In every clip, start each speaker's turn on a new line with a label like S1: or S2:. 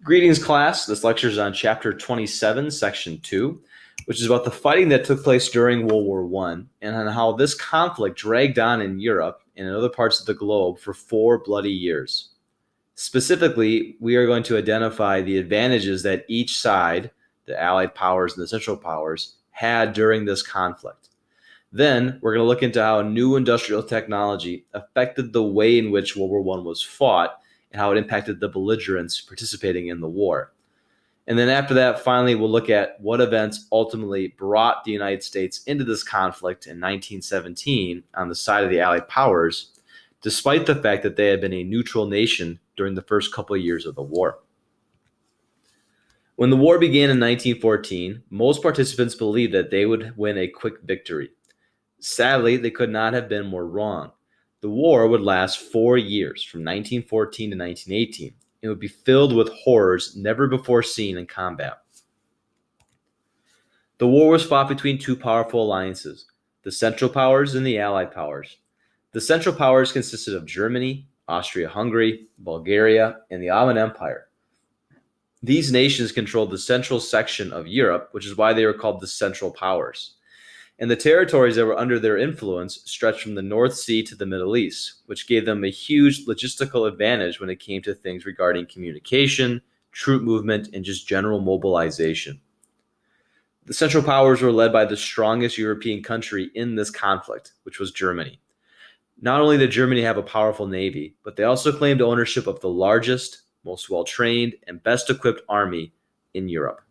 S1: Greetings, class. This lecture is on Chapter 27, Section 2, which is about the fighting that took place during World War I and on how this conflict dragged on in Europe and in other parts of the globe for 4 bloody years. Specifically, we are going to identify the advantages that each side, the Allied powers and the Central powers, had during this conflict. Then, we're going to look into how new industrial technology affected the way in which World War I was fought and how it impacted the belligerents participating in the war. And then after that, finally, we'll look at what events ultimately brought the United States into this conflict in 1917 on the side of the Allied powers, despite the fact that they had been a neutral nation during the first couple of years of the war. When the war began in 1914, most participants believed that they would win a quick victory. Sadly, they could not have been more wrong. The war would last 4 years, from 1914 to 1918, and would be filled with horrors never before seen in combat. The war was fought between two powerful alliances, the Central Powers and the Allied Powers. The Central Powers consisted of Germany, Austria-Hungary, Bulgaria, and the Ottoman Empire. These nations controlled the central section of Europe, which is why they were called the Central Powers. And the territories that were under their influence stretched from the North Sea to the Middle East, which gave them a huge logistical advantage when it came to things regarding communication, troop movement, and just general mobilization. The Central Powers were led by the strongest European country in this conflict, which was Germany. Not only did Germany have a powerful navy, but they also claimed ownership of the largest, most well-trained, and best-equipped army in Europe.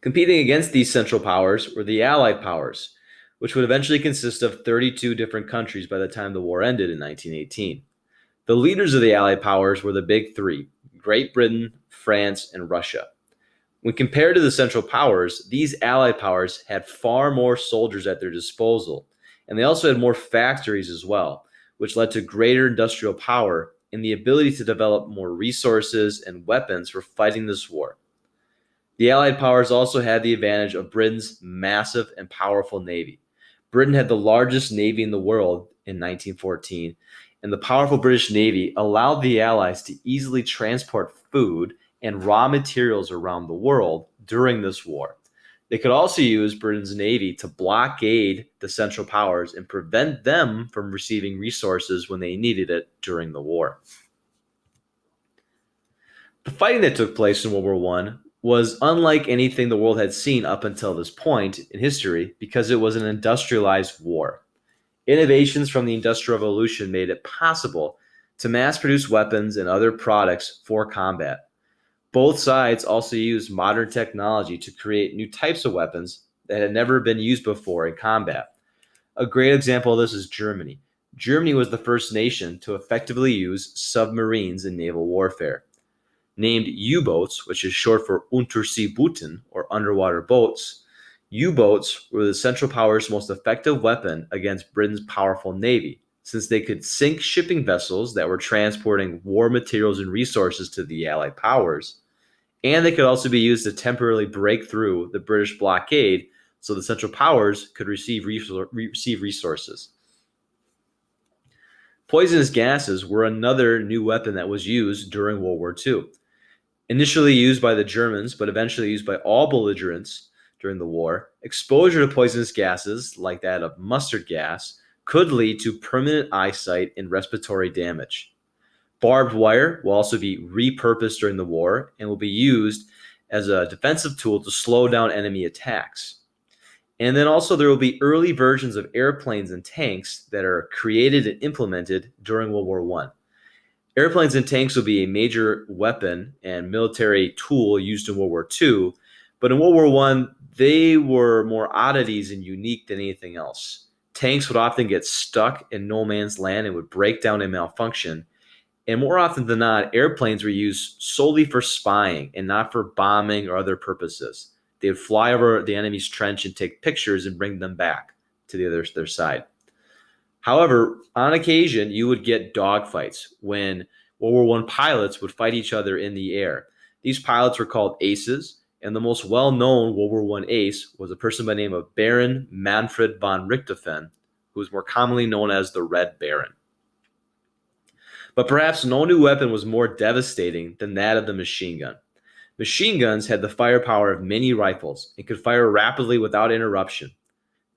S1: Competing against these Central Powers were the Allied Powers, which would eventually consist of 32 different countries by the time the war ended in 1918. The leaders of the Allied Powers were the big three: Great Britain, France, and Russia. When compared to the Central Powers, these Allied Powers had far more soldiers at their disposal, and they also had more factories as well, which led to greater industrial power and the ability to develop more resources and weapons for fighting this war. The Allied powers also had the advantage of Britain's massive and powerful navy. Britain had the largest navy in the world in 1914, and the powerful British Navy allowed the Allies to easily transport food and raw materials around the world during this war. They could also use Britain's navy to blockade the Central Powers and prevent them from receiving resources when they needed it during the war. The fighting that took place in World War I was unlike anything the world had seen up until this point in history because it was an industrialized war. Innovations from the Industrial Revolution made it possible to mass-produce weapons and other products for combat. Both sides also used modern technology to create new types of weapons that had never been used before in combat. A great example of this is Germany. Germany was the first nation to effectively use submarines in naval warfare. Named U-boats, which is short for Unterseebooten, or underwater boats, U-boats were the Central Powers' most effective weapon against Britain's powerful navy, since they could sink shipping vessels that were transporting war materials and resources to the Allied powers, and they could also be used to temporarily break through the British blockade so the Central Powers could receive resources. Poisonous gases were another new weapon that was used during World War II. Initially used by the Germans, but eventually used by all belligerents during the war, exposure to poisonous gases, like that of mustard gas, could lead to permanent eyesight and respiratory damage. Barbed wire will also be repurposed during the war and will be used as a defensive tool to slow down enemy attacks. And then also there will be early versions of airplanes and tanks that are created and implemented during World War I. Airplanes and tanks will be a major weapon and military tool used in World War II, but in World War I, they were more oddities and unique than anything else. Tanks would often get stuck in no man's land and would break down and malfunction. And more often than not, airplanes were used solely for spying and not for bombing or other purposes. They would fly over the enemy's trench and take pictures and bring them back to their side. However, on occasion, you would get dogfights when World War I pilots would fight each other in the air. These pilots were called aces, and the most well-known World War I ace was a person by the name of Baron Manfred von Richthofen, who was more commonly known as the Red Baron. But perhaps no new weapon was more devastating than that of the machine gun. Machine guns had the firepower of many rifles and could fire rapidly without interruption.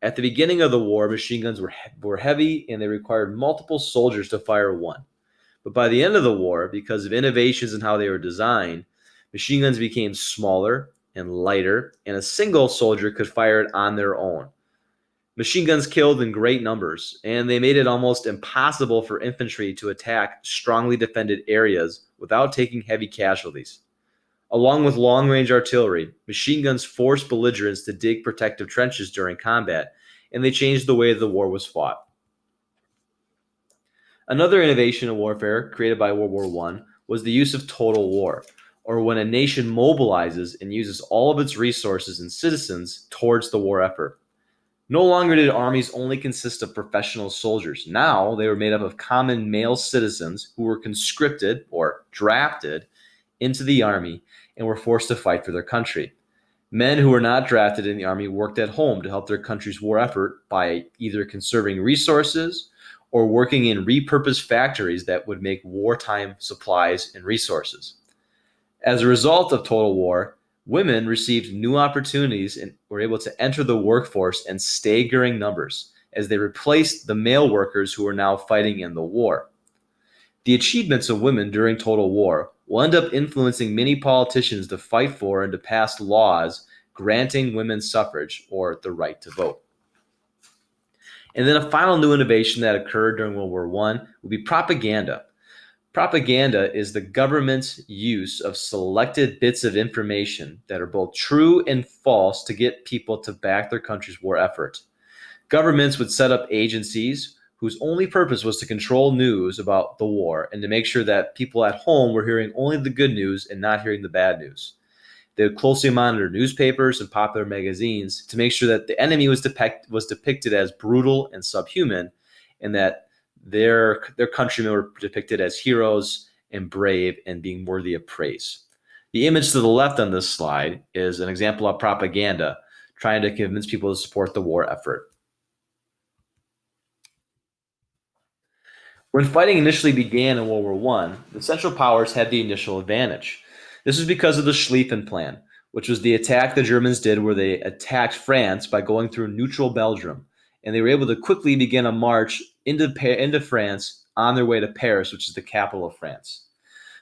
S1: At the beginning of the war, machine guns were heavy and they required multiple soldiers to fire one. But by the end of the war, because of innovations in how they were designed, machine guns became smaller and lighter, and a single soldier could fire it on their own. Machine guns killed in great numbers, and they made it almost impossible for infantry to attack strongly defended areas without taking heavy casualties. Along with long range artillery, machine guns forced belligerents to dig protective trenches during combat, and they changed the way the war was fought. Another innovation in warfare created by World War I was the use of total war, or when a nation mobilizes and uses all of its resources and citizens towards the war effort. No longer did armies only consist of professional soldiers. Now they were made up of common male citizens who were conscripted or drafted into the army and were forced to fight for their country. Men who were not drafted in the army worked at home to help their country's war effort by either conserving resources or working in repurposed factories that would make wartime supplies and resources. As a result of total war, women received new opportunities and were able to enter the workforce in staggering numbers as they replaced the male workers who were now fighting in the war. The achievements of women during total war will end up influencing many politicians to fight for and to pass laws granting women suffrage or the right to vote. And then a final new innovation that occurred during World War I would be propaganda. Propaganda is the government's use of selected bits of information that are both true and false to get people to back their country's war effort. Governments would set up agencies whose only purpose was to control news about the war and to make sure that people at home were hearing only the good news and not hearing the bad news. They would closely monitor newspapers and popular magazines to make sure that the enemy was depicted as brutal and subhuman, and that their countrymen were depicted as heroes and brave and being worthy of praise. The image to the left on this slide is an example of propaganda trying to convince people to support the war effort. When fighting initially began in World War I, the Central Powers had the initial advantage. This was because of the Schlieffen Plan, which was the attack the Germans did where they attacked France by going through neutral Belgium, and they were able to quickly begin a march into France on their way to Paris, which is the capital of France.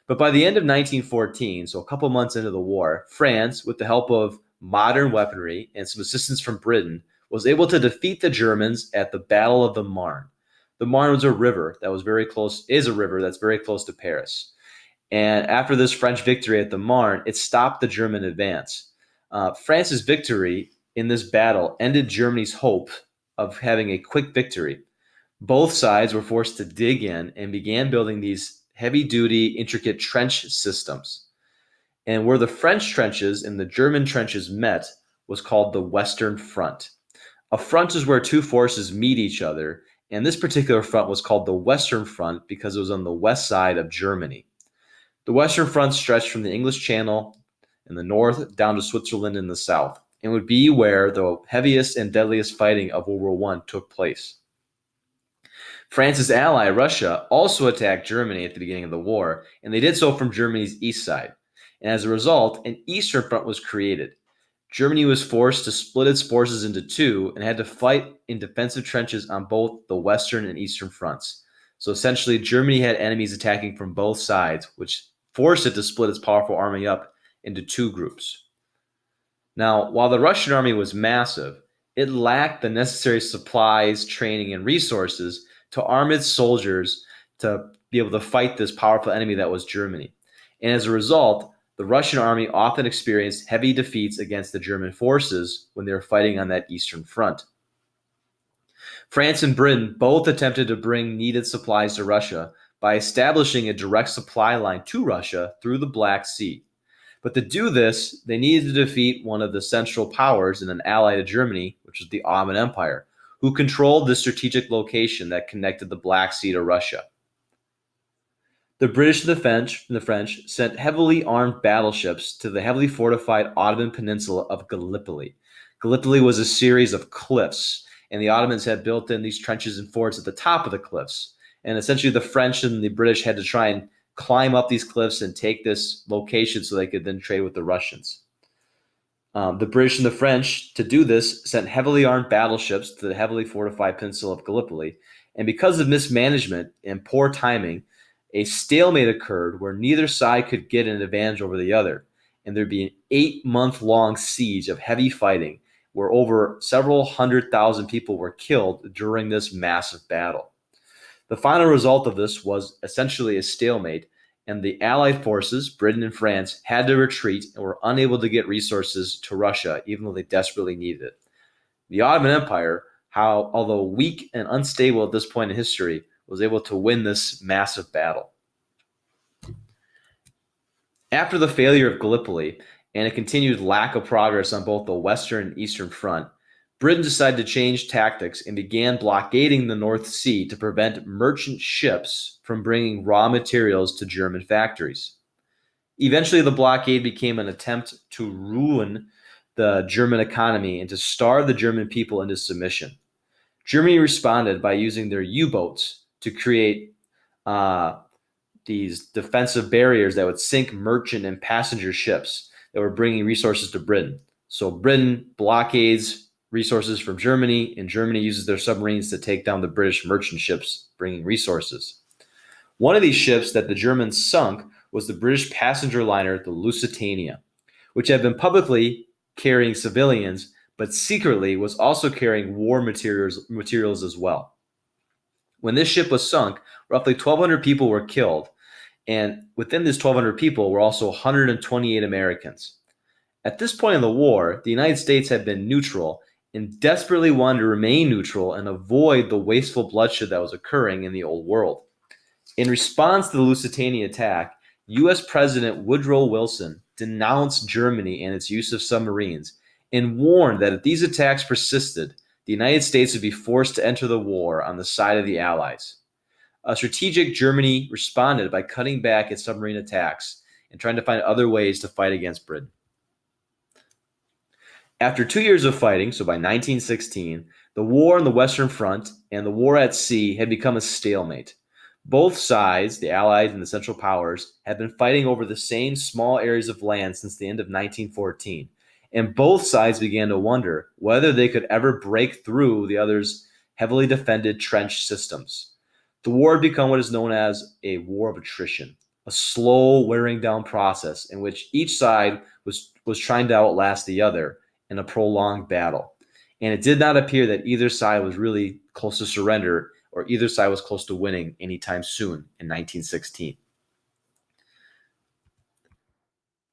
S1: But by the end of 1914, so a couple months into the war, France, with the help of modern weaponry and some assistance from Britain, was able to defeat the Germans at the Battle of the Marne. The Marne was a river that was very close, is a river that's very close to Paris. And after this French victory at the Marne, it stopped the German advance. France's victory in this battle ended Germany's hope of having a quick victory. Both sides were forced to dig in and began building these heavy-duty, intricate trench systems. And where the French trenches and the German trenches met was called the Western Front. A front is where two forces meet each other, and this particular front was called the Western Front because it was on the west side of Germany. The Western Front stretched from the English Channel in the north down to Switzerland in the south, and would be where the heaviest and deadliest fighting of World War I took place. France's ally, Russia, also attacked Germany at the beginning of the war, and they did so from Germany's east side. And as a result, an Eastern Front was created. Germany was forced to split its forces into two and had to fight in defensive trenches on both the Western and Eastern fronts. So essentially, Germany had enemies attacking from both sides, which forced it to split its powerful army up into two groups. Now, while the Russian army was massive, it lacked the necessary supplies, training, and resources to arm its soldiers to be able to fight this powerful enemy that was Germany. And as a result, the Russian army often experienced heavy defeats against the German forces when they were fighting on that Eastern Front. France and Britain both attempted to bring needed supplies to Russia by establishing a direct supply line to Russia through the Black Sea. But to do this, they needed to defeat one of the Central Powers and an ally to Germany, which was the Ottoman Empire, who controlled the strategic location that connected the Black Sea to Russia. The British and the French sent heavily armed battleships to the heavily fortified Ottoman peninsula of Gallipoli. Gallipoli was a series of cliffs, and the Ottomans had built in these trenches and forts at the top of the cliffs. And essentially, the French and the British had to try and climb up these cliffs and take this location so they could then trade with the Russians. The British and the French, to do this, sent heavily armed battleships to the heavily fortified peninsula of Gallipoli. And because of mismanagement and poor timing, a stalemate occurred where neither side could get an advantage over the other. And there'd be an 8-month-long siege of heavy fighting where over several 100,000 people were killed during this massive battle. The final result of this was essentially a stalemate, and the Allied forces, Britain and France, had to retreat and were unable to get resources to Russia, even though they desperately needed it. The Ottoman Empire, although weak and unstable at this point in history, was able to win this massive battle. After the failure of Gallipoli and a continued lack of progress on both the Western and Eastern Front, Britain decided to change tactics and began blockading the North Sea to prevent merchant ships from bringing raw materials to German factories. Eventually, the blockade became an attempt to ruin the German economy and to starve the German people into submission. Germany responded by using their U-boats to create these defensive barriers that would sink merchant and passenger ships that were bringing resources to Britain. So Britain blockades resources from Germany, and Germany uses their submarines to take down the British merchant ships bringing resources. One of these ships that the Germans sunk was the British passenger liner, the Lusitania, which had been publicly carrying civilians, but secretly was also carrying war materials as well. When this ship was sunk, roughly 1,200 people were killed, and within this 1,200 people were also 128 Americans. At this point in the war, the United States had been neutral and desperately wanted to remain neutral and avoid the wasteful bloodshed that was occurring in the old world. In response to the Lusitania attack, U.S. President Woodrow Wilson denounced Germany and its use of submarines and warned that if these attacks persisted, the United States would be forced to enter the war on the side of the Allies. A strategic Germany responded by cutting back its submarine attacks and trying to find other ways to fight against Britain. After 2 years of fighting, so by 1916, the war on the Western Front and the war at sea had become a stalemate. Both sides, the Allies and the Central Powers, had been fighting over the same small areas of land since the end of 1914, and both sides began to wonder whether they could ever break through the other's heavily defended trench systems. The war had become what is known as a war of attrition, a slow wearing down process in which each side was trying to outlast the other in a prolonged battle. And it did not appear that either side was really close to surrender or either side was close to winning anytime soon in 1916.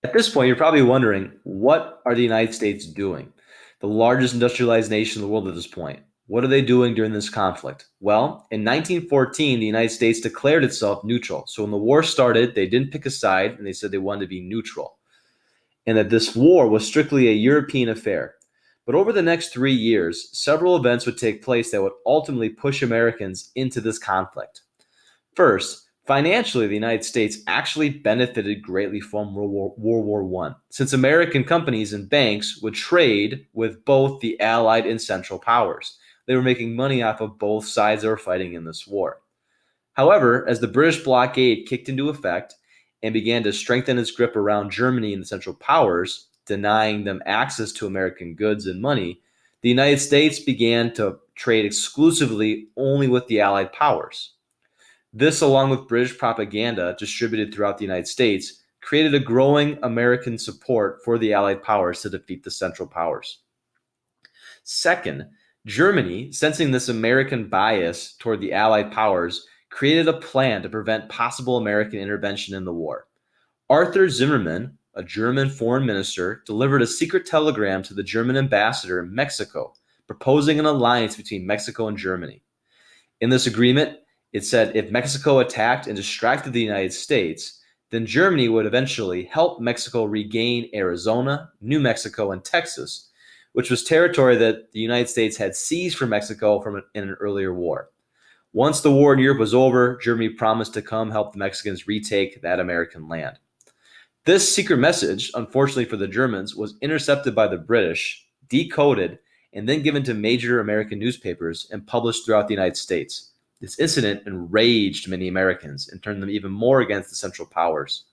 S1: At this point, you're probably wondering, what are the United States doing? The largest industrialized nation in the world at this point. What are they doing during this conflict? Well, in 1914, the United States declared itself neutral. So when the war started, they didn't pick a side, and they said they wanted to be neutral, and that this war was strictly a European affair. But over the next 3 years, several events would take place that would ultimately push Americans into this conflict. First, financially, the United States actually benefited greatly from World War I, since American companies and banks would trade with both the Allied and Central Powers. They were making money off of both sides that were fighting in this war. However, as the British blockade kicked into effect and began to strengthen its grip around Germany and the Central Powers, denying them access to American goods and money, the United States began to trade exclusively only with the Allied powers. This, along with British propaganda distributed throughout the United States, created a growing American support for the Allied powers to defeat the Central Powers. Second, Germany, sensing this American bias toward the Allied powers, created a plan to prevent possible American intervention in the war. Arthur Zimmermann, a German foreign minister, delivered a secret telegram to the German ambassador in Mexico, proposing an alliance between Mexico and Germany. In this agreement, it said if Mexico attacked and distracted the United States, then Germany would eventually help Mexico regain Arizona, New Mexico, and Texas, which was territory that the United States had seized from Mexico in an earlier war. Once the war in Europe was over, Germany promised to come help the Mexicans retake that American land. This secret message, unfortunately for the Germans, was intercepted by the British, decoded, and then given to major American newspapers and published throughout the United States. This incident enraged many Americans and turned them even more against the Central Powers.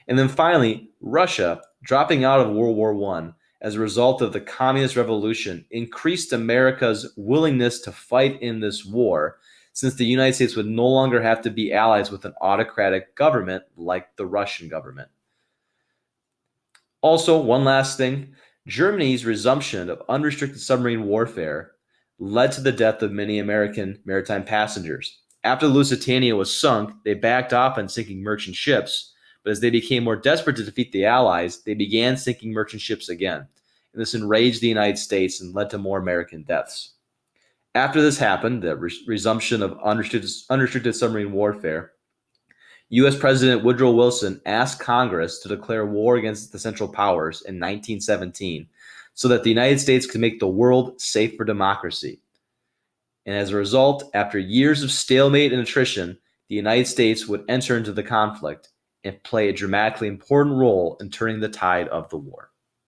S1: And then finally, Russia, dropping out of World War I as a result of the Communist Revolution, increased America's willingness to fight in this war, since the United States would no longer have to be allies with an autocratic government like the Russian government. Also, one last thing, Germany's resumption of unrestricted submarine warfare led to the death of many American maritime passengers. After the Lusitania was sunk, they backed off on sinking merchant ships, but as they became more desperate to defeat the Allies, they began sinking merchant ships again. And this enraged the United States and led to more American deaths. After this happened, the resumption of unrestricted submarine warfare, U.S. President Woodrow Wilson asked Congress to declare war against the Central Powers in 1917 so that the United States could make the world safe for democracy. And as a result, after years of stalemate and attrition, the United States would enter into the conflict and play a dramatically important role in turning the tide of the war.